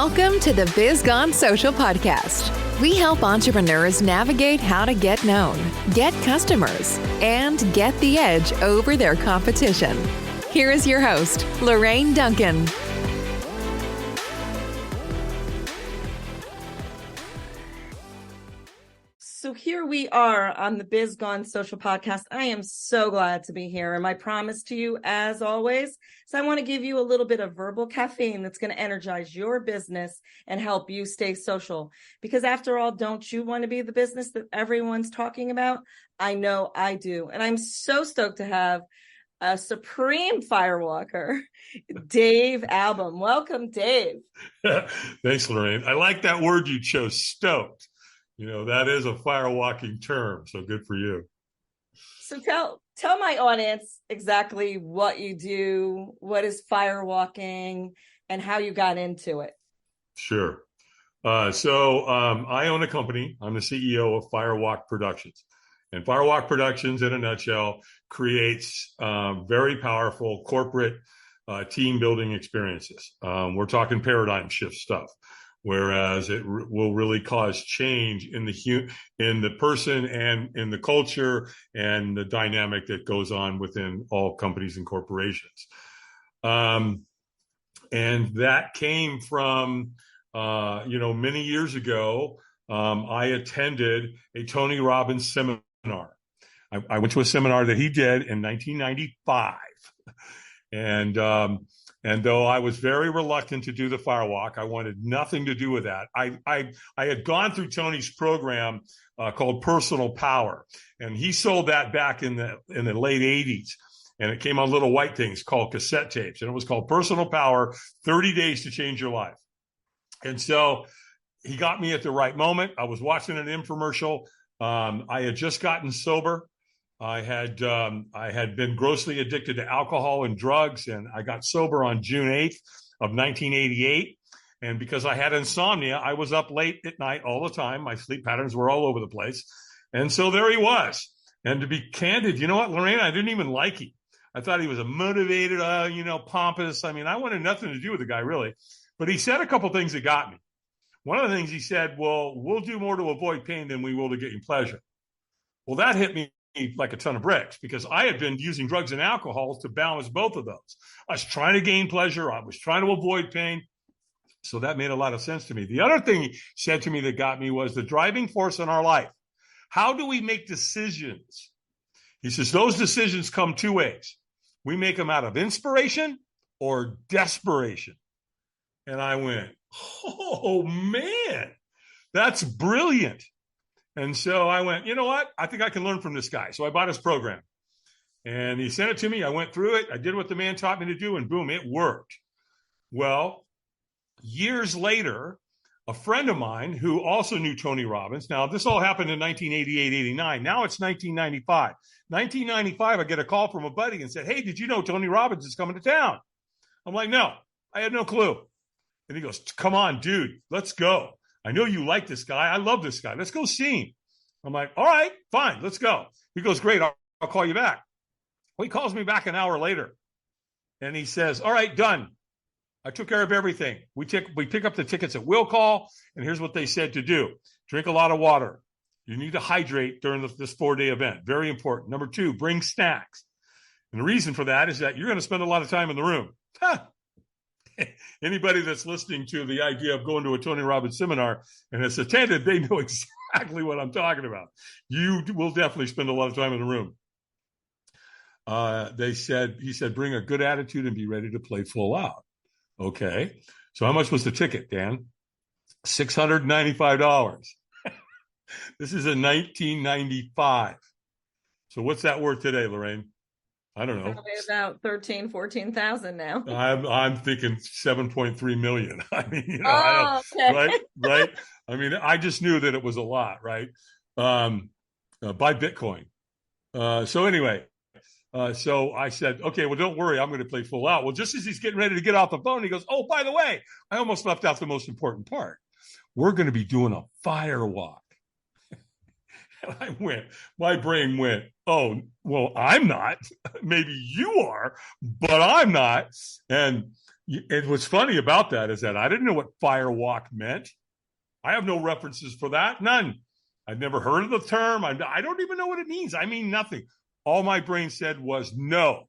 Welcome to the Biz Gone Social podcast. We help entrepreneurs navigate how to get known, get customers, and get the edge over their competition. Here is your host, Lorraine Duncan. So here we are on the Biz Gone Social podcast. I am so glad to be here. And my promise to you, as always, is I want to give you a little bit of verbal caffeine that's going to energize your business and help you stay social. Because after all, don't you want to be the business that everyone's talking about? I know I do. And I'm so stoked to have a supreme firewalker, Dave Album. Welcome, Dave. Thanks, Lorraine. I like that word you chose, stoked. You know, that is a firewalking term, so good for you. So tell my audience exactly what you do, what is firewalking, and how you got into it. Sure. So I own a company. I'm the CEO of Firewalk Productions. And Firewalk Productions, in a nutshell, creates very powerful corporate team building experiences. We're talking paradigm shift stuff. Whereas it will really cause change in the person and in the culture and the dynamic that goes on within all companies and corporations. And that came from, many years ago, I attended a Tony Robbins seminar. I went to a seminar that he did in 1995. And though I was very reluctant to do the firewalk, I wanted nothing to do with that. I had gone through Tony's program called Personal Power, and he sold that back in the late 80s. And it came on little white things called cassette tapes, and it was called Personal Power, 30 Days to Change Your Life. And so he got me at the right moment. I was watching an infomercial. I had just gotten sober. I had been grossly addicted to alcohol and drugs, and I got sober on June 8th of 1988. And because I had insomnia, I was up late at night all the time. My sleep patterns were all over the place. And so there he was. And to be candid, you know what, Lorraine, I didn't even like him. I thought he was a motivated, pompous. I mean, I wanted nothing to do with the guy, really. But he said a couple things that got me. One of the things he said, well, we'll do more to avoid pain than we will to get you pleasure. Well, that hit me like a ton of bricks, because I had been using drugs and alcohol to balance both of those. I was trying to gain pleasure. I was trying to avoid pain. So that made a lot of sense to me. The other thing he said to me that got me was the driving force in our life. How do we make decisions? He says, those decisions come two ways. We make them out of inspiration or desperation. And I went, oh man, that's brilliant. And so I went, you know what? I think I can learn from this guy. So I bought his program and he sent it to me. I went through it. I did what the man taught me to do, and boom, it worked. Well, years later, a friend of mine who also knew Tony Robbins. Now, this all happened in 1988, 89. Now it's 1995. 1995, I get a call from a buddy and said, hey, did you know Tony Robbins is coming to town? I'm like, no, I had no clue. And he goes, come on, dude, let's go. I know you like this guy. I love this guy. Let's go see him. I'm like, all right, fine, let's go. He goes, great, I'll call you back. Well, he calls me back an hour later. And he says, all right, done. I took care of everything. We pick up the tickets at will call, and here's what they said to do. Drink a lot of water. You need to hydrate during this 4-day event. Very important. Number 2, bring snacks. And the reason for that is that you're going to spend a lot of time in the room. Anybody that's listening to the idea of going to a Tony Robbins seminar and has attended, they know exactly what I'm talking about. You will definitely spend a lot of time in the room. He said, bring a good attitude and be ready to play full out. Okay. So how much was the ticket, Dan? $695. This is in 1995. So what's that worth today, Lorraine? I don't know. Probably about 14,000 now. I'm thinking 7.3 million. I mean, okay. right. I mean, I just knew that it was a lot, right? Buy Bitcoin. So anyway, so I said, okay, well, don't worry, I'm going to play full out. Well, just as he's getting ready to get off the phone, he goes, oh, by the way, I almost left out the most important part. We're going to be doing a firewalk. And my brain went, oh, well, I'm not. Maybe you are, but I'm not. And, And what's funny about that is that I didn't know what Firewalk meant. I have no references for that. None. I've never heard of the term. I don't even know what it means. I mean nothing. All my brain said was no,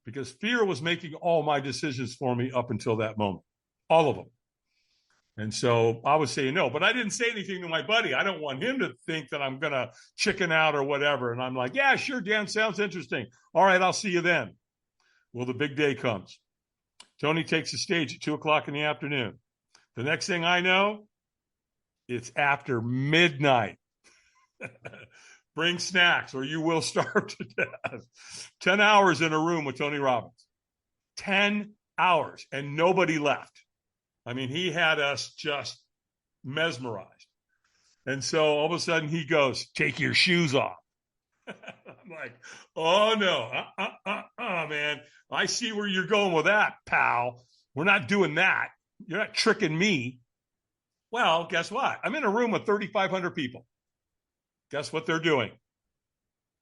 because fear was making all my decisions for me up until that moment, all of them. And so I was saying no, but I didn't say anything to my buddy. I don't want him to think that I'm going to chicken out or whatever. And I'm like, yeah, sure, Dan, sounds interesting. All right, I'll see you then. Well, the big day comes. Tony takes the stage at 2:00 in the afternoon. The next thing I know, it's after midnight. Bring snacks or you will starve to death. 10 hours in a room with Tony Robbins. 10 hours and nobody left. I mean, he had us just mesmerized. And so all of a sudden he goes, take your shoes off. I'm like, oh no, man. I see where you're going with that, pal. We're not doing that. You're not tricking me. Well, guess what? I'm in a room with 3,500 people. Guess what they're doing?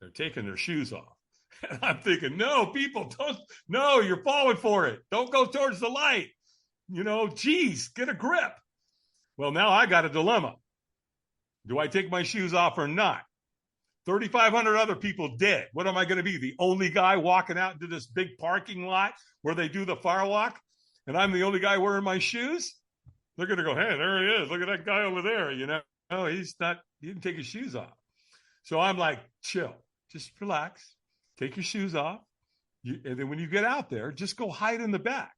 They're taking their shoes off. And I'm thinking, no, people, don't. No, you're falling for it. Don't go towards the light. Geez, get a grip. Well, now I got a dilemma. Do I take my shoes off or not? 3,500 other people did. What am I going to be? The only guy walking out into this big parking lot where they do the Firewalk, and I'm the only guy wearing my shoes? They're going to go, hey, there he is. Look at that guy over there. No, he didn't take his shoes off. So I'm like, chill, just relax, take your shoes off. And then when you get out there, just go hide in the back.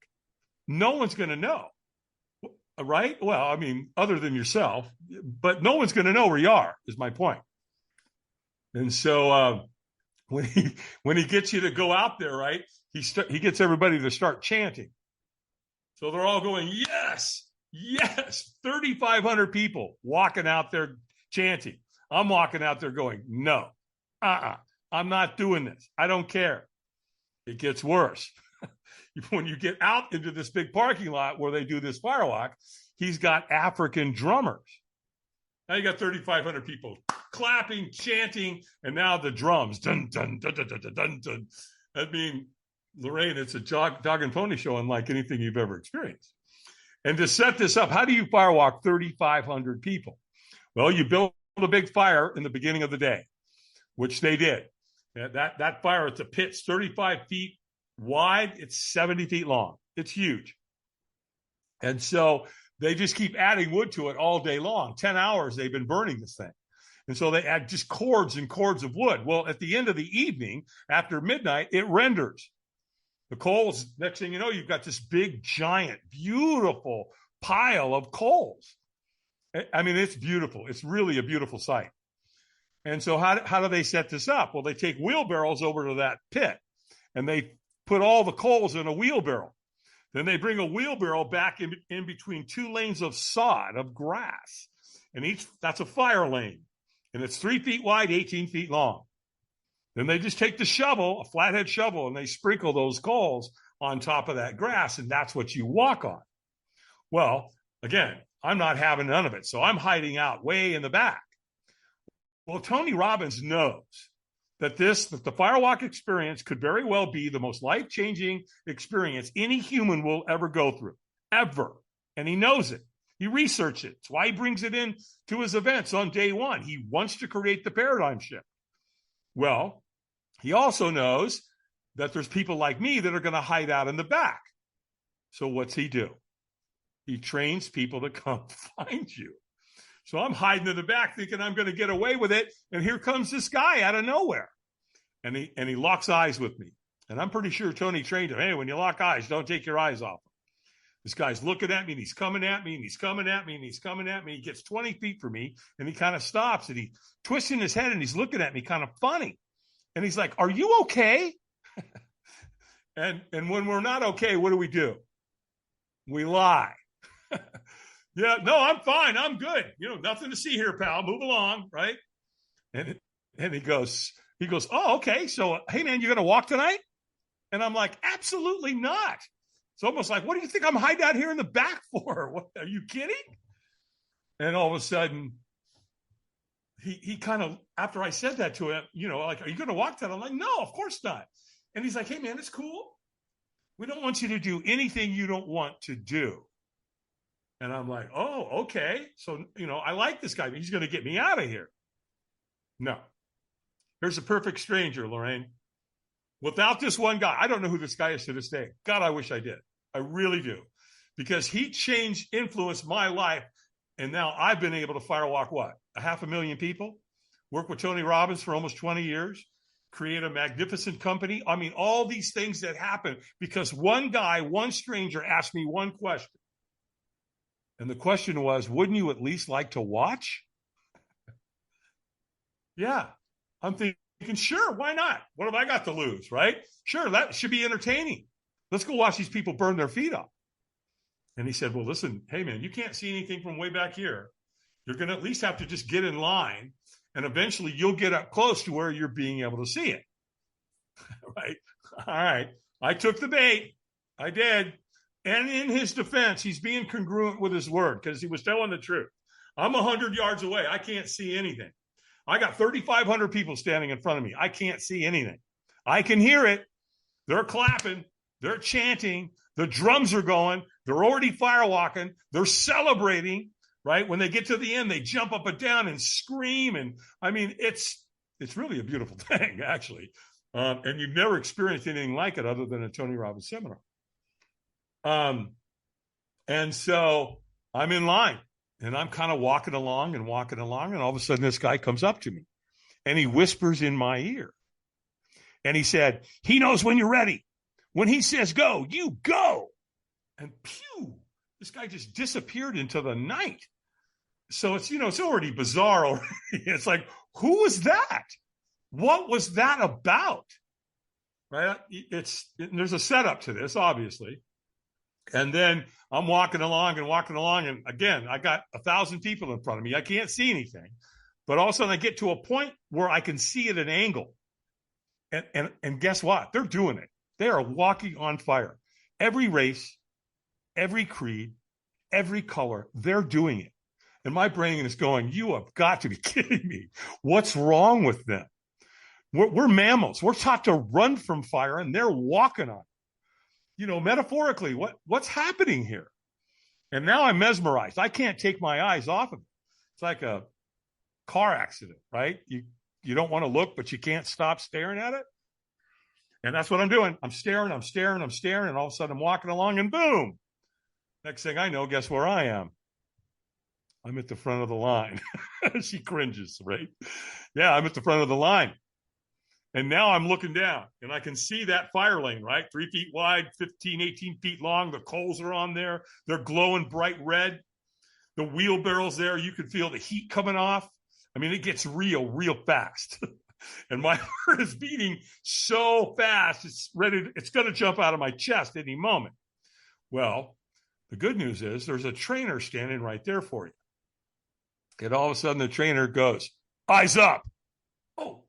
No one's going to know, right? Well, I mean, other than yourself, but no one's going to know where you are, is my point. And so when he gets you to go out there, right, he gets everybody to start chanting. So they're all going, yes, yes, 3,500 people walking out there chanting. I'm walking out there going, no, I'm not doing this. I don't care. It gets worse. When you get out into this big parking lot where they do this Firewalk, he's got African drummers. Now you got 3,500 people clapping, chanting, and now the drums. Dun, dun, dun, dun, dun, dun, dun, dun. I mean, Lorraine, it's a dog and pony show unlike anything you've ever experienced. And to set this up, how do you Firewalk 3,500 people? Well, you build a big fire in the beginning of the day, which they did. That fire, it's a pit, 35 feet wide. It's 70 feet long. It's huge. And so they just keep adding wood to it all day long. 10 hours they've been burning this thing. And so they add just cords and cords of wood. Well, at the end of the evening, after midnight, it renders. The coals, next thing you know, you've got this big, giant, beautiful pile of coals. I mean, it's beautiful. It's really a beautiful sight. And so how do they set this up? Well, they take wheelbarrows over to that pit, and they put all the coals in a wheelbarrow. Then they bring a wheelbarrow back in between two lanes of sod, of grass. And that's a fire lane. And it's 3 feet wide, 18 feet long. Then they just take the shovel, a flathead shovel, and they sprinkle those coals on top of that grass, and that's what you walk on. Well, again, I'm not having none of it, so I'm hiding out way in the back. Well, Tony Robbins knows that the Firewalk experience could very well be the most life-changing experience any human will ever go through, ever. And he knows it. He researched it. It's why he brings it in to his events on day one. He wants to create the paradigm shift. Well, he also knows that there's people like me that are going to hide out in the back. So what's he do? He trains people to come find you. So I'm hiding in the back thinking I'm going to get away with it. And here comes this guy out of nowhere. And he locks eyes with me. And I'm pretty sure Tony trained him. Hey, when you lock eyes, don't take your eyes off him. This guy's looking at me, and he's coming at me, and he's coming at me, and he's coming at me. He gets 20 feet from me, and he kind of stops, and he's twisting his head, and he's looking at me kind of funny. And he's like, are you okay? and when we're not okay, what do? We lie. Yeah, no, I'm fine. I'm good. Nothing to see here, pal. Move along, right? And he goes, oh, okay. So, hey, man, you going to walk tonight? And I'm like, absolutely not. It's almost like, what do you think I'm hiding out here in the back for? What, are you kidding? And all of a sudden, he kind of, after I said that to him, like, are you going to walk tonight? I'm like, no, of course not. And he's like, hey, man, it's cool. We don't want you to do anything you don't want to do. And I'm like, oh, okay. So, I like this guy. He's going to get me out of here. No. Here's a perfect stranger, Lorraine. Without this one guy, I don't know who this guy is to this day. God, I wish I did. I really do. Because he influenced my life. And now I've been able to firewalk what? 500,000 people? Work with Tony Robbins for almost 20 years? Create a magnificent company? I mean, all these things that happen because one guy, one stranger asked me one question. And the question was, wouldn't you at least like to watch? Yeah. I'm thinking, sure, why not? What have I got to lose, right? Sure, that should be entertaining. Let's go watch these people burn their feet off. And he said, well, listen, hey, man, you can't see anything from way back here. You're going to at least have to just get in line, and eventually you'll get up close to where you're being able to see it. Right? All right. I took the bait. I did. And in his defense, he's being congruent with his word because he was telling the truth. I'm 100 yards away. I can't see anything. I got 3,500 people standing in front of me. I can't see anything. I can hear it. They're clapping. They're chanting. The drums are going. They're already firewalking. They're celebrating, right? When they get to the end, they jump up and down and scream. And I mean, it's really a beautiful thing, actually. And you've never experienced anything like it other than a Tony Robbins seminar. And so I'm in line and I'm kind of walking along, and all of a sudden this guy comes up to me and he whispers in my ear. And he said, he knows when you're ready. When he says go, you go. And pew, this guy just disappeared into the night. So it's, it's already bizarre already. It's like, who was that? What was that about? Right? There's a setup to this, obviously. And then I'm walking along. And again, I got 1,000 people in front of me. I can't see anything, but all of a sudden I get to a point where I can see at an angle. And guess what? They're doing it. They are walking on fire. Every race, every creed, every color, they're doing it. And my brain is going, you have got to be kidding me. What's wrong with them? We're mammals. We're taught to run from fire, and they're walking on it. Metaphorically, what's happening here? And now I'm mesmerized. I can't take my eyes off of it. It's like a car accident, right? You don't want to look, but you can't stop staring at it. And that's what I'm doing. I'm staring, and all of a sudden I'm walking along, and boom. Next thing I know, guess where I am? I'm at the front of the line. She cringes, right? Yeah, I'm at the front of the line. And now I'm looking down, and I can see that fire lane, right? 3 feet wide, 15, 18 feet long. The coals are on there. They're glowing bright red. The wheelbarrows there, you can feel the heat coming off. I mean, it gets real fast. And my heart is beating so fast, it's going to jump out of my chest any moment. Well, the good news is there's a trainer standing right there for you. And all of a sudden the trainer goes, eyes up. Oh,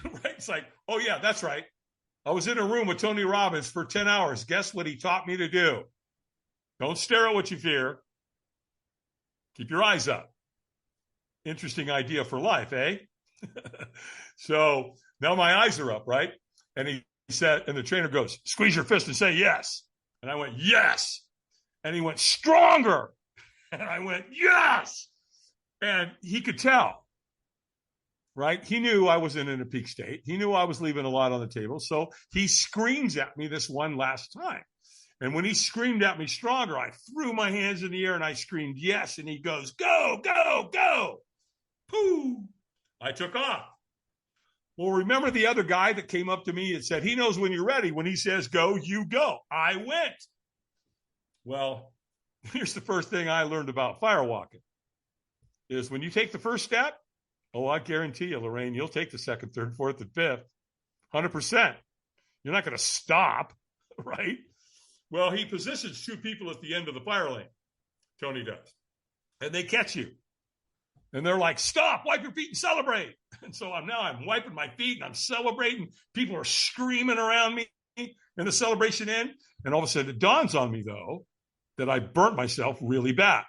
right. It's like, oh yeah, that's right. I was in a room with Tony Robbins for 10 hours. Guess what he taught me to do? Don't stare at what you fear. Keep your eyes up. Interesting idea for life, eh? So now my eyes are up, right? And he said, and the trainer goes, squeeze your fist and say yes. And I went, yes. And he went, stronger. And I went, yes. And he could tell, right? He knew I was in a peak state. He knew I was leaving a lot on the table. So he screams at me this one last time. And when he screamed at me stronger, I threw my hands in the air and I screamed, yes. And he goes, go, go, go. Pooh. I took off. Well, remember the other guy that came up to me and said, he knows when you're ready. When he says go, you go. I went. Well, here's the first thing I learned about firewalking is when you take the first step, oh, I guarantee you, Lorraine, you'll take the second, third, fourth, and fifth. 100%. You're not going to stop, right? Well, he positions 2 people at the end of the fire lane. Tony does. And they catch you. And they're like, stop, wipe your feet and celebrate. And so I'm wiping my feet and I'm celebrating. People are screaming around me in the celebration end. And all of a sudden it dawns on me, though, that I burnt myself really bad.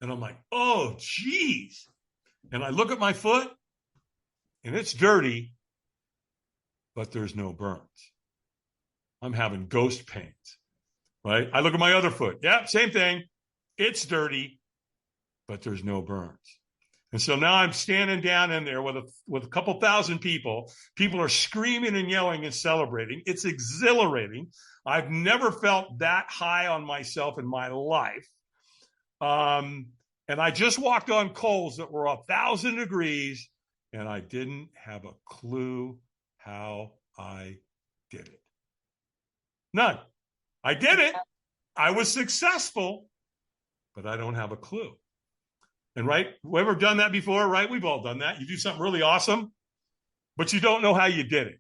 And I'm like, oh, geez. And I look at my foot and it's dirty, but there's no burns. I'm having ghost pains, right? I look at my other foot. Yeah, same thing. It's dirty, but there's no burns. And so now I'm standing down in there with a couple thousand people. People are screaming and yelling and celebrating. It's exhilarating. I've never felt that high on myself in my life. And I just walked on coals that were 1,000 degrees, and I didn't have a clue how I did it. None. I did it. I was successful, but I don't have a clue. And right, we ever done that before, right? We've all done that. You do something really awesome, but you don't know how you did it.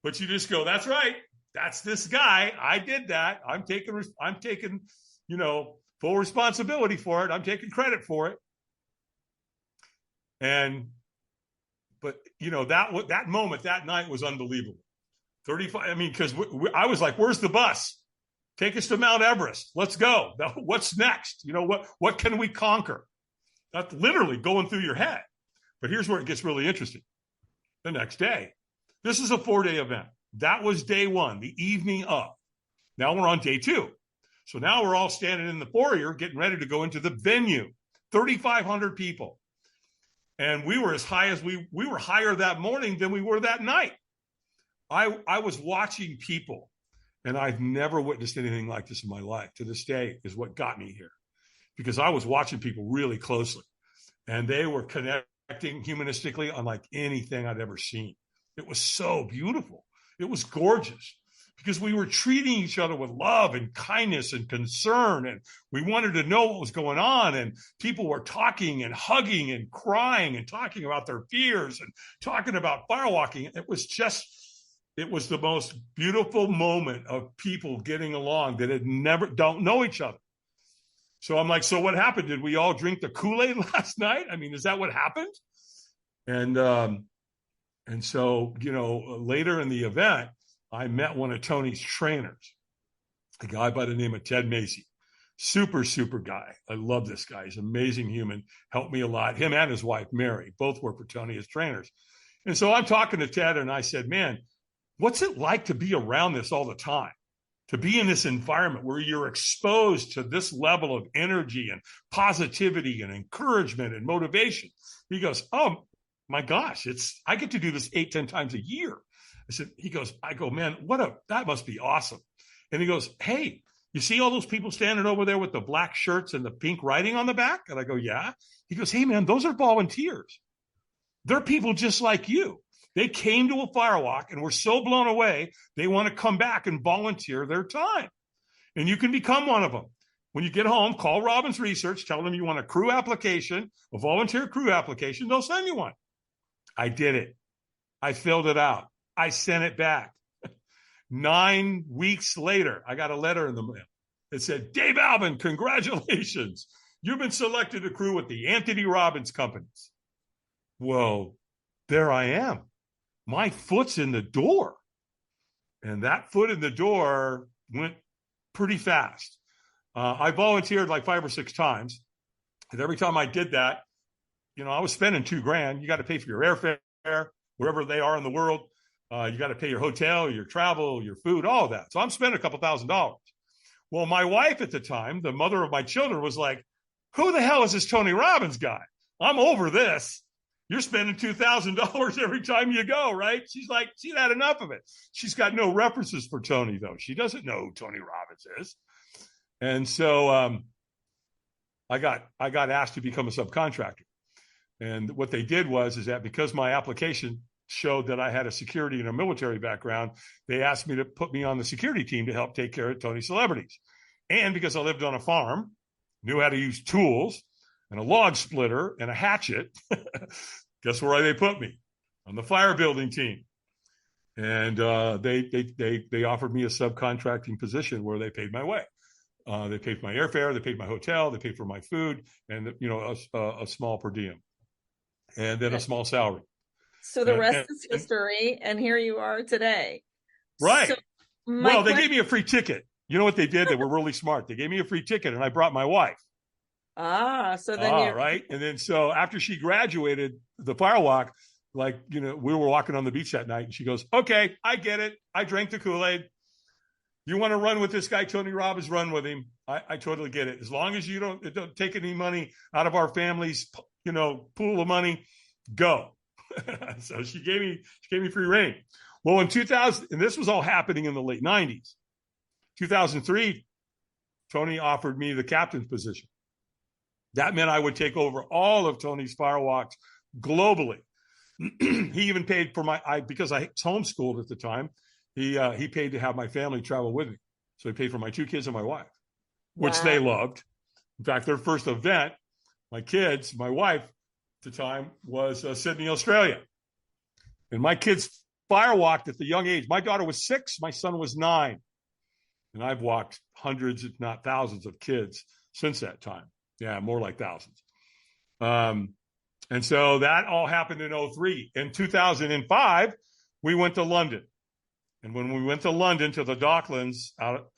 But you just go, that's right. That's this guy. I did that. I'm taking, full responsibility for it. I'm taking credit for it. But that moment, that night was unbelievable. 35. I mean, because I was like, where's the bus? Take us to Mount Everest. Let's go. What's next? What can we conquer? That's literally going through your head. But here's where it gets really interesting. The next day, this is a 4-day event. That was day one, the evening of. Now we're on day 2. So now we're all standing in the foyer getting ready to go into the venue. 3,500 people. And we were as high as we were higher that morning than we were that night. I was watching people, and I've never witnessed anything like this in my life. To this day is what got me here. Because I was watching people really closely, and they were connecting humanistically unlike anything I'd ever seen. It was so beautiful. It was gorgeous because we were treating each other with love and kindness and concern, and we wanted to know what was going on, and people were talking and hugging and crying and talking about their fears and talking about firewalking. It was the most beautiful moment of people getting along that don't know each other. So I'm like, so what happened? Did we all drink the Kool-Aid last night? I mean, is that what happened? And so, later in the event, I met one of Tony's trainers, a guy by the name of Ted Macy. Super, super guy. I love this guy. He's an amazing human. Helped me a lot. Him and his wife, Mary, both work for Tony as trainers. And so I'm talking to Ted, and I said, man, what's it like to be around this all the time? To be in this environment where you're exposed to this level of energy and positivity and encouragement and motivation. He goes, oh my gosh, I get to do this 8-10 times a year. I go, man, that must be awesome. And he goes, hey, you see all those people standing over there with the black shirts and the pink writing on the back? And I go, yeah. He goes, hey man, those are volunteers. They're people just like you. They came to a firewalk and were so blown away, they want to come back and volunteer their time. And you can become one of them. When you get home, call Robbins Research, tell them you want a crew application, a volunteer crew application, they'll send you one. I did it. I filled it out. I sent it back. 9 weeks later, I got a letter in the mail. It said, Dave Alvin, congratulations. You've been selected to crew with the Anthony Robbins companies. Well, there I am. My foot's in the door. And that foot in the door went pretty fast. I volunteered like 5 or 6 times. And every time I did that, I was spending $2,000. You got to pay for your airfare, wherever they are in the world. You got to pay your hotel, your travel, your food, all of that. So I'm spending a couple $1,000s. Well, my wife at the time, the mother of my children, was like, who the hell is this Tony Robbins guy? I'm over this. You're spending $2,000 every time you go, right? She's like, she's had enough of it. She's got no references for Tony, though. She doesn't know who Tony Robbins is. And so I got asked to become a subcontractor. And what they did is that because my application showed that I had a security and a military background, they asked me to put me on the security team to help take care of Tony's celebrities. And because I lived on a farm, knew how to use tools, and a log splitter and a hatchet, guess where they put me? On the fire building team. And they offered me a subcontracting position where they paid my way. They paid for my airfare, they paid my hotel, they paid for my food, and a small per diem, and then a small salary. So the rest is history, and here you are today. Right. So they gave me a free ticket. You know what they did? They were really smart. They gave me a free ticket, and I brought my wife. So then right. And then so after she graduated the Firewalk, we were walking on the beach that night, and she goes, okay, I get it. I drank the Kool-Aid. You want to run with this guy, Tony Robbins, run with him. I totally get it. As long as you don't take any money out of our family's, pool of money, go. So she gave me free reign. Well, in 2000, and this was all happening in the late 90s, 2003, Tony offered me the captain's position. That meant I would take over all of Tony's firewalks globally. He even paid for because I was homeschooled at the time. He paid to have my family travel with me. So he paid for my 2 kids and my wife, which they loved. In fact, their first event, my wife at the time was Sydney, Australia. And my kids firewalked at the young age. My daughter was 6, my son was 9. And I've walked hundreds, if not thousands of kids since that time. Yeah, more like thousands. And so that all happened in 2003. In 2005, we went to London. And when we went to London to the Docklands out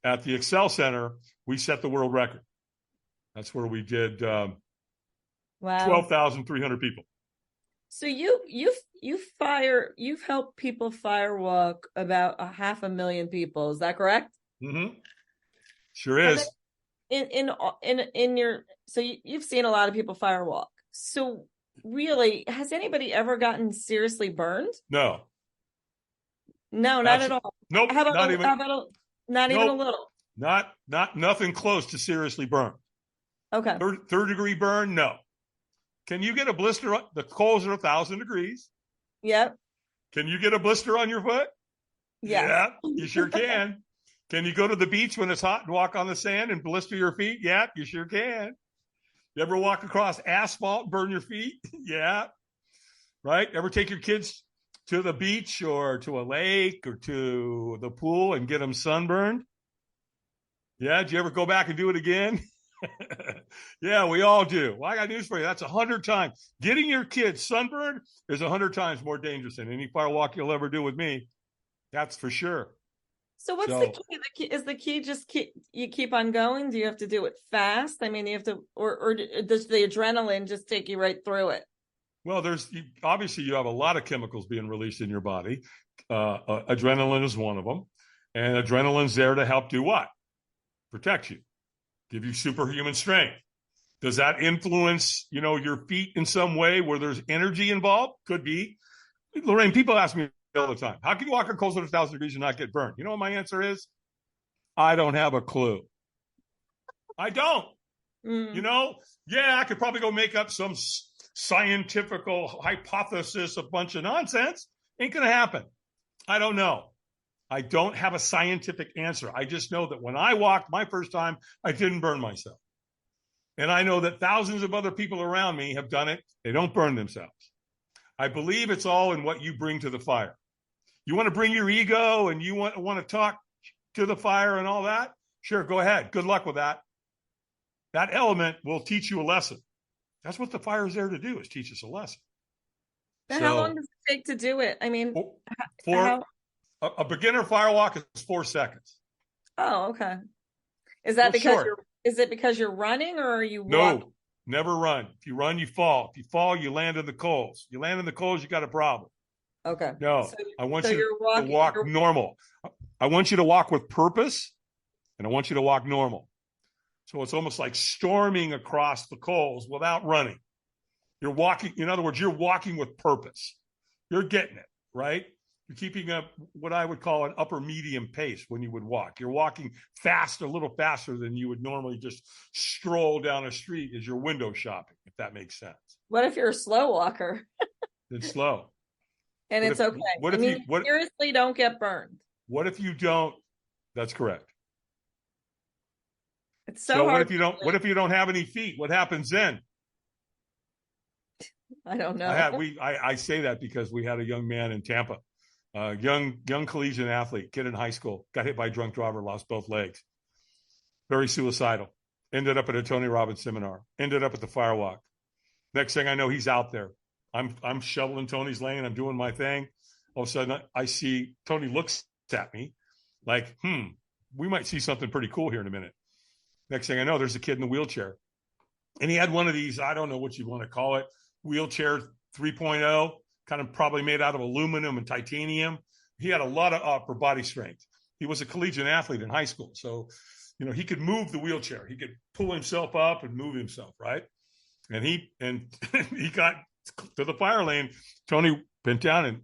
at the Excel Center, we set the world record. That's where we did 12,300 people. So you've helped people firewalk about 500,000 people. Is that correct? Mm-hmm. Sure is. You've seen a lot of people firewalk. So really, has anybody ever gotten seriously burned? No. No, not at all. Nope. Not even a little. Nothing close to seriously burned. Okay. Third degree burn? No. Can you get a blister? The coals are 1,000 degrees. Yep. Can you get a blister on your foot? Yes. Yeah, you sure can. Can you go to the beach when it's hot and walk on the sand and blister your feet? Yeah, you sure can. You ever walk across asphalt and burn your feet? Yeah. Right? Ever take your kids to the beach or to a lake or to the pool and get them sunburned? Yeah. Did you ever go back and do it again? Yeah, we all do. Well, I got news for you. That's 100 times. Getting your kids sunburned is 100 times more dangerous than any firewalk you'll ever do with me. That's for sure. So what's the key? Is the key just keep on going? Do you have to do it fast? I mean, you have to, or does the adrenaline just take you right through it? Well, obviously you have a lot of chemicals being released in your body. Adrenaline is one of them. And adrenaline's there to help do what? Protect you. Give you superhuman strength. Does that influence, your feet in some way where there's energy involved? Could be. Lorraine, people ask me all the time, how can you walk on coals at 1,000 degrees and not get burned? You know what my answer is? I don't have a clue. I don't. I could probably go make up some scientific hypothesis, a bunch of nonsense. Ain't going to happen. I don't know. I don't have a scientific answer. I just know that when I walked my first time, I didn't burn myself. And I know that thousands of other people around me have done it. They don't burn themselves. I believe it's all in what you bring to the fire. You want to bring your ego and you want to talk to the fire and all that? Sure, go ahead. Good luck with that. That element will teach you a lesson. That's what the fire is there to do, is teach us a lesson. Now, how long does it take to do it? I mean, a beginner firewalk is 4 seconds. Oh, okay. Is that because you're running, or are you walking? No, never run. If you run, you fall. If you fall, you land in the coals. You land in the coals, you got a problem. Okay. No, I want you to walk normal. I want you to walk with purpose, and I want you to walk normal. So it's almost like storming across the coals without running. You're walking. In other words, you're walking with purpose. You're getting it, right? You're keeping up what I would call an upper medium pace when you would walk. You're walking fast, a little faster than you would normally just stroll down a street as you're window shopping, if that makes sense. What if you're a slow walker? It's slow. And it's okay. Seriously, don't get burned. What if you don't? That's correct. It's so hard. What if you don't have any feet? What happens then? I don't know. I say that because we had a young man in Tampa. Young collegiate athlete, kid in high school, got hit by a drunk driver, lost both legs. Very suicidal. Ended up at a Tony Robbins seminar. Ended up at the Firewalk. Next thing I know, he's out there. I'm shoveling Tony's lane. I'm doing my thing. All of a sudden, I see Tony looks at me like, we might see something pretty cool here in a minute. Next thing I know, there's a kid in the wheelchair. And he had one of these, I don't know what you want to call it, wheelchair 3.0. Kind of probably made out of aluminum and titanium, he had a lot of upper body strength. He was a collegiate athlete in high school. So, he could move the wheelchair. He could pull himself up and move himself, right? And he got to the fire lane. Tony bent down and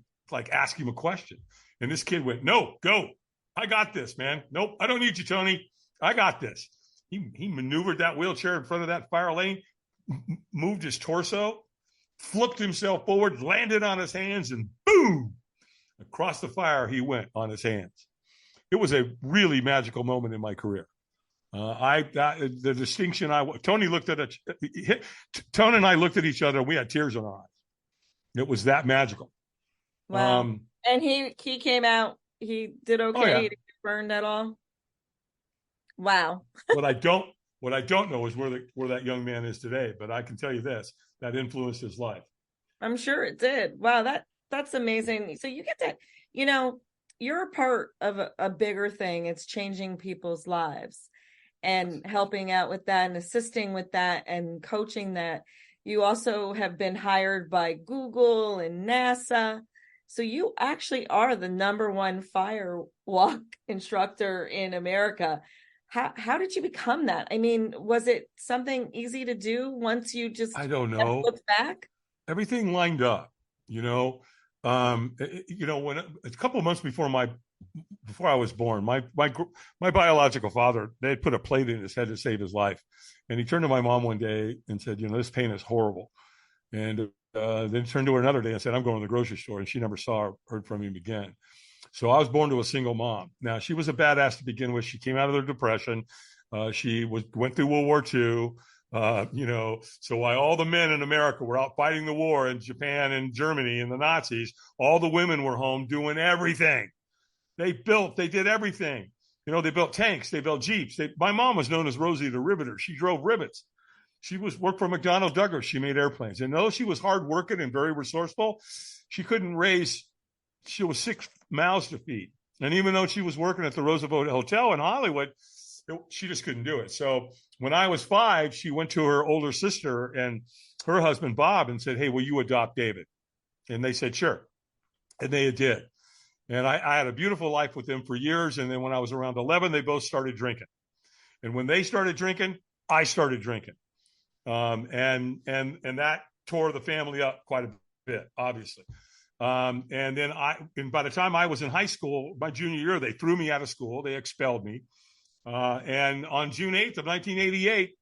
asked him a question. And this kid went, "No, go. I got this, man. Nope, I don't need you, Tony. I got this." He maneuvered that wheelchair in front of that fire lane, moved his torso, flipped himself forward, landed on his hands, and boom, across the fire he went on his hands. It was a really magical moment in my career. The distinction Tony and I looked at each other. And we had tears in our eyes. It was that magical. Wow. And he came out. He did okay. Oh, yeah. He didn't get burned at all. Wow. What I don't know is where that young man is today. But I can tell you this: that influenced his life. I'm sure it did. Wow, that's amazing. So you get that. You're a part of a bigger thing. It's changing people's lives and helping out with that and assisting with that and coaching that. You also have been hired by Google and NASA. So you actually are the #1 Firewalk instructor in America. How did you become that? I mean, was it something easy to do once you just I don't know. Looked back? Everything lined up, when a couple of months before I was born, my biological father, they had put a plate in his head to save his life. And he turned to my mom one day and said, "This pain is horrible." And then turned to her another day and said, "I'm going to the grocery store." And she never heard from him again. So I was born to a single mom. Now, she was a badass to begin with. She came out of the Depression. She went through World War II. So while all the men in America were out fighting the war in Japan and Germany and the Nazis, all the women were home doing everything. They did everything. They built tanks, they built Jeeps. My mom was known as Rosie the Riveter. She drove rivets. She worked for McDonnell Douglas. She made airplanes. And though she was hardworking and very resourceful, she was 6 mouths to feed. And even though she was working at the Roosevelt Hotel in Hollywood, she just couldn't do it. So when I was 5, she went to her older sister and her husband, Bob, and said, "Hey, will you adopt David?" And they said, "Sure." And they did. And I had a beautiful life with them for years. And then when I was around 11, they both started drinking. And when they started drinking, I started drinking. And that tore the family up quite a bit, obviously. And by the time I was in high school, my junior year, they threw me out of school. They expelled me. And on June 8th of 1988,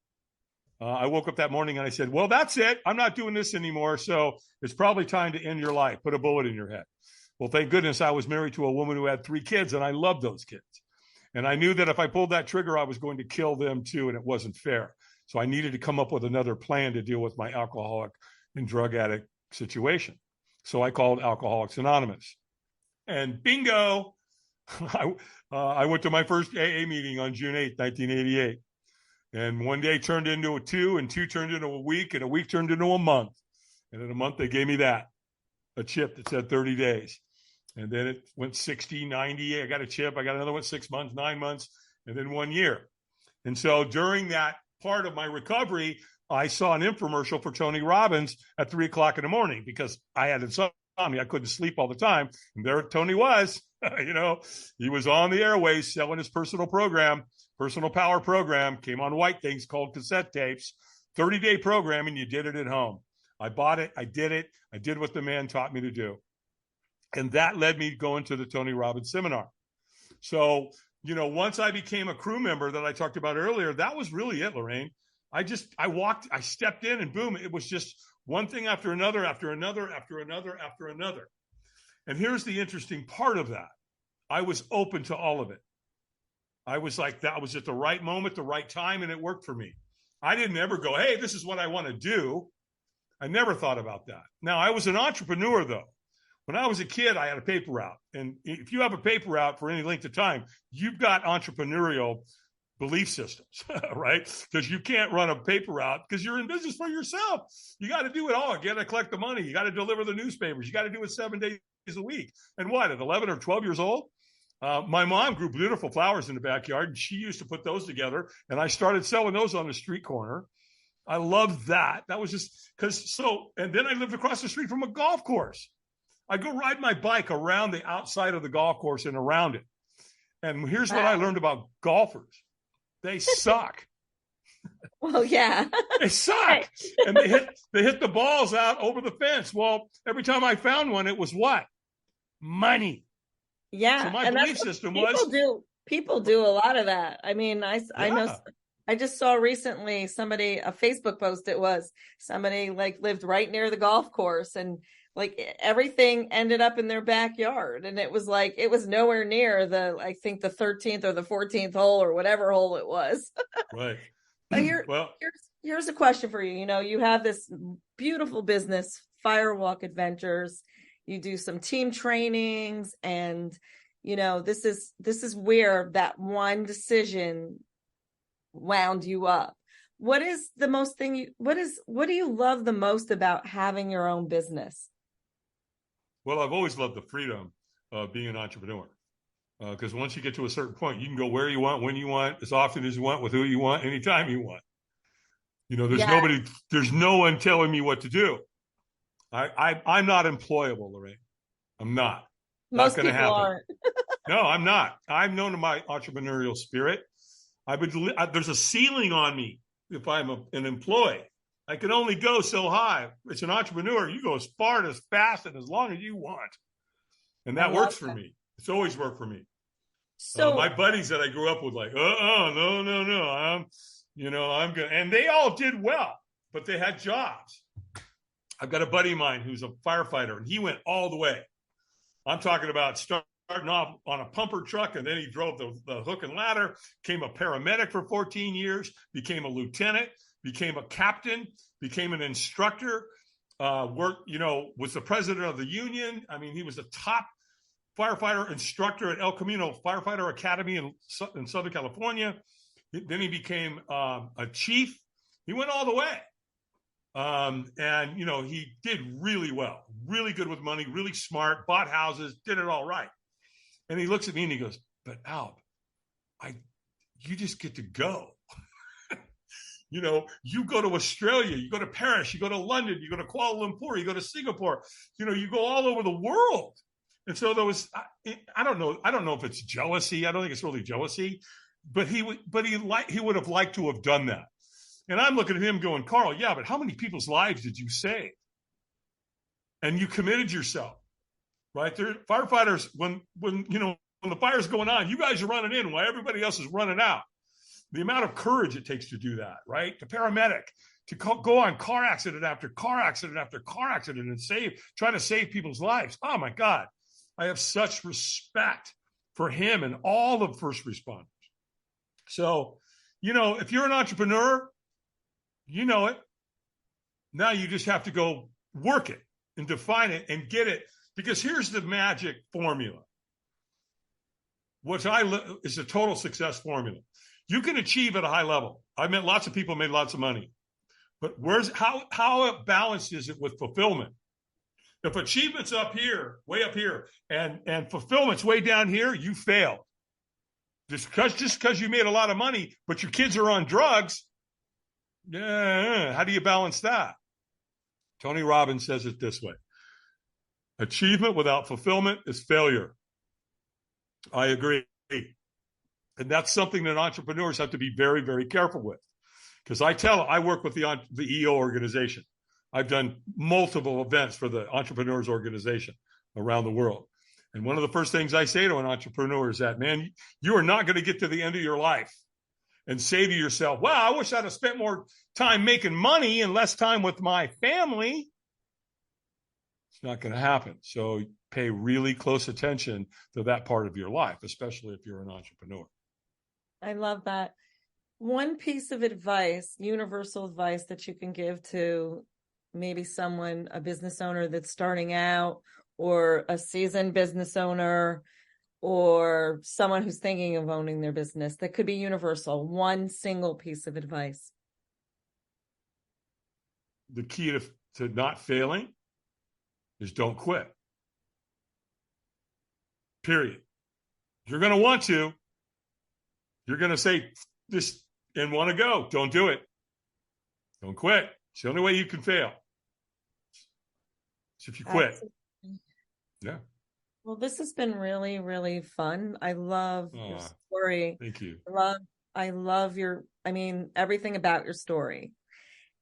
I woke up that morning and I said, "Well, that's it. I'm not doing this anymore. So it's probably time to end your life. Put a bullet in your head." Well, thank goodness I was married to a woman who had 3 kids, and I loved those kids. And I knew that if I pulled that trigger, I was going to kill them too, and it wasn't fair. So I needed to come up with another plan to deal with my alcoholic and drug addict situation. So I called Alcoholics Anonymous. And bingo, I went to my first AA meeting on June 8th, 1988. And one day turned into 2, and 2 turned into a week, and a week turned into a month. And in a month, they gave me a chip that said 30 days. And then it went 60, 90. I got a chip. I got another one, 6 months, 9 months, and then 1 year. And so during that part of my recovery, I saw an infomercial for Tony Robbins at 3:00 in the morning because I had insomnia. I couldn't sleep all the time. And there Tony was, he was on the airways selling his personal power program, came on white things called cassette tapes, 30-day program, and you did it at home. I bought it. I did it. I did what the man taught me to do. And that led me going to the Tony Robbins seminar. So, once I became a crew member that I talked about earlier, that was really it, Lorraine. I stepped in and boom, it was just one thing after another, after another, after another, after another. And here's the interesting part of that. I was open to all of it. I was like, that was at the right moment, the right time, and it worked for me. I didn't ever go, "Hey, this is what I want to do." I never thought about that. Now, I was an entrepreneur, though. When I was a kid, I had a paper route. And if you have a paper route for any length of time, you've got entrepreneurial belief systems, right? Because you can't run a paper route because you're in business for yourself. You got to do it all. You got to collect the money. You got to deliver the newspapers. You got to do it 7 days a week. And what, at 11 or 12 years old? My mom grew beautiful flowers in the backyard, and she used to put those together. And I started selling those on the street corner. I loved that. That was just and then I lived across the street from a golf course. I go ride my bike around the outside of the golf course and around it. And here's what I learned about golfers. They suck. Well, yeah. They suck. And they hit the balls out over the fence. Well, every time I found one, it was what? Money. Yeah. So my belief system was people do a lot of that. I mean, I know, I just saw recently a Facebook post, it was somebody like lived right near the golf course and like everything ended up in their backyard. And it was like, it was nowhere near I think the 13th or the 14th hole or whatever hole it was. Right. Here's a question for you. You know, you have this beautiful business, Firewalk Adventures. You do some team trainings, and you know, this is where that one decision wound you up. What do you love the most about having your own business? Well, I've always loved the freedom of being an entrepreneur. Because once you get to a certain point, you can go where you want, when you want, as often as you want, with who you want, anytime you want. You know, there's no one telling me what to do. I'm not employable, Lorraine. I'm not. Most not going to people happen. aren't. No, I'm not. I'm known to my entrepreneurial spirit. There's a ceiling on me if I'm an employee. I can only go so high. As an entrepreneur, you go as far and as fast and as long as you want. And that works for me. It's always worked for me. So my buddies that I grew up with, like, no. I'm good. And they all did well, but they had jobs. I've got a buddy of mine who's a firefighter, and he went all the way. I'm talking about starting off on a pumper truck, and then he drove the hook and ladder, became a paramedic for 14 years, became a lieutenant, became a captain, became an instructor, was the president of the union. I mean, he was a top firefighter instructor at El Camino Firefighter Academy in Southern California. Then he became a chief. He went all the way. And, you know, he did really well, really good with money, really smart, bought houses, did it all right. And he looks at me and he goes, but Alp, you just get to go. You know, you go to Australia, you go to Paris, you go to London, you go to Kuala Lumpur, you go to Singapore, you know, you go all over the world. And so there was, I don't know if it's jealousy. I don't think it's really jealousy, but he would have liked to have done that. And I'm looking at him going, Carl, yeah, but how many people's lives did you save? And you committed yourself, right? There, firefighters, when the fire's going on, you guys are running in while everybody else is running out. The amount of courage it takes to do that, right? The paramedic, to go on car accident after car accident after car accident and try to save people's lives. Oh my God. I have such respect for him and all the first responders. So, you know, if you're an entrepreneur, you know it. Now you just have to go work it and define it and get it. Because here's the magic formula, which is a total success formula. You can achieve at a high level. I met lots of people made lots of money. But how balanced is it with fulfillment? If achievement's up here, way up here, and fulfillment's way down here, you failed. Just because you made a lot of money, but your kids are on drugs, how do you balance that? Tony Robbins says it this way. Achievement without fulfillment is failure. I agree. And that's something that entrepreneurs have to be very, very careful with. Because I work with the EO organization. I've done multiple events for the entrepreneurs organization around the world. And one of the first things I say to an entrepreneur is that, man, you are not going to get to the end of your life and say to yourself, wow, I wish I'd have spent more time making money and less time with my family. It's not going to happen. So pay really close attention to that part of your life, especially if you're an entrepreneur. I love that. One piece of advice, universal advice that you can give to maybe someone, a business owner that's starting out, or a seasoned business owner, or someone who's thinking of owning their business, that could be universal. One single piece of advice. The key to not failing is don't quit. Period. You're going to want to. You're going to say this and want to go. Don't do it. Don't quit. It's the only way you can fail. So if you quit. Yeah. Well, this has been really, really fun. I love your story. Thank you. I love everything about your story.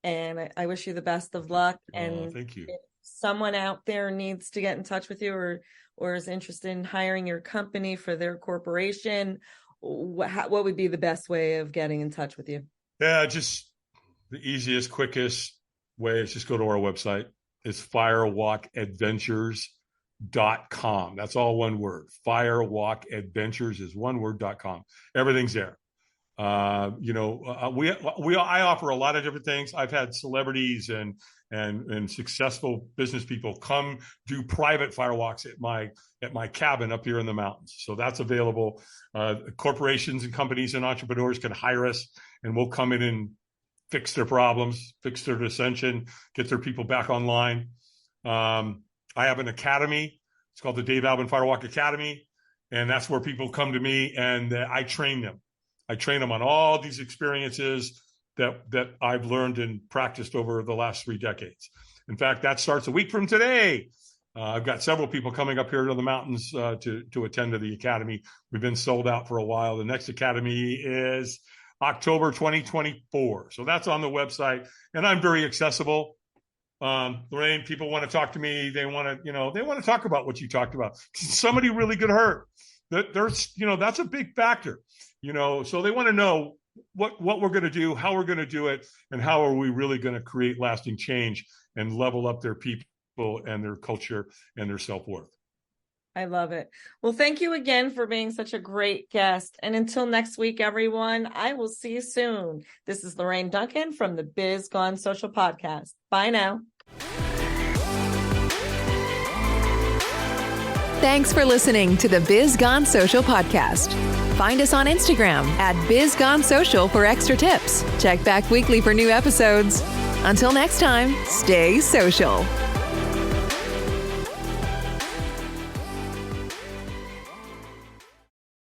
And I wish you the best of luck. And thank you. If someone out there needs to get in touch with you or is interested in hiring your company for their corporation, what would be the best way of getting in touch with you? Yeah, just the easiest, quickest way is just go to our website. It's firewalkadventures.com. That's all one word. Firewalkadventures is one word.com. Everything's there. I offer a lot of different things. I've had celebrities and successful business people come do private firewalks at my cabin up here in the mountains. So that's available. Corporations and companies and entrepreneurs can hire us, and we'll come in and fix their problems, fix their dissension, get their people back online. I have an academy. It's called the Dave Albin Firewalk Academy, and that's where people come to me and I train them. I train them on all these experiences that I've learned and practiced over the last 3 decades. In fact, that starts a week from today. I've got several people coming up here to the mountains to attend to the academy. We've been sold out for a while. The next academy is October 2024. So that's on the website, and I'm very accessible. Lorraine, people want to talk to me. They want to talk about what you talked about. Somebody really get hurt. That's a big factor. So they want to know what we're going to do, how we're going to do it, and how are we really going to create lasting change and level up their people and their culture and their self-worth. I love it. Well, thank you again for being such a great guest. And until next week, everyone, I will see you soon. This is Lorraine Duncan from the Biz Gone Social Podcast. Bye now. Thanks for listening to the Biz Gone Social Podcast. Find us on Instagram at BizGoneSocial for extra tips. Check back weekly for new episodes. Until next time, stay social.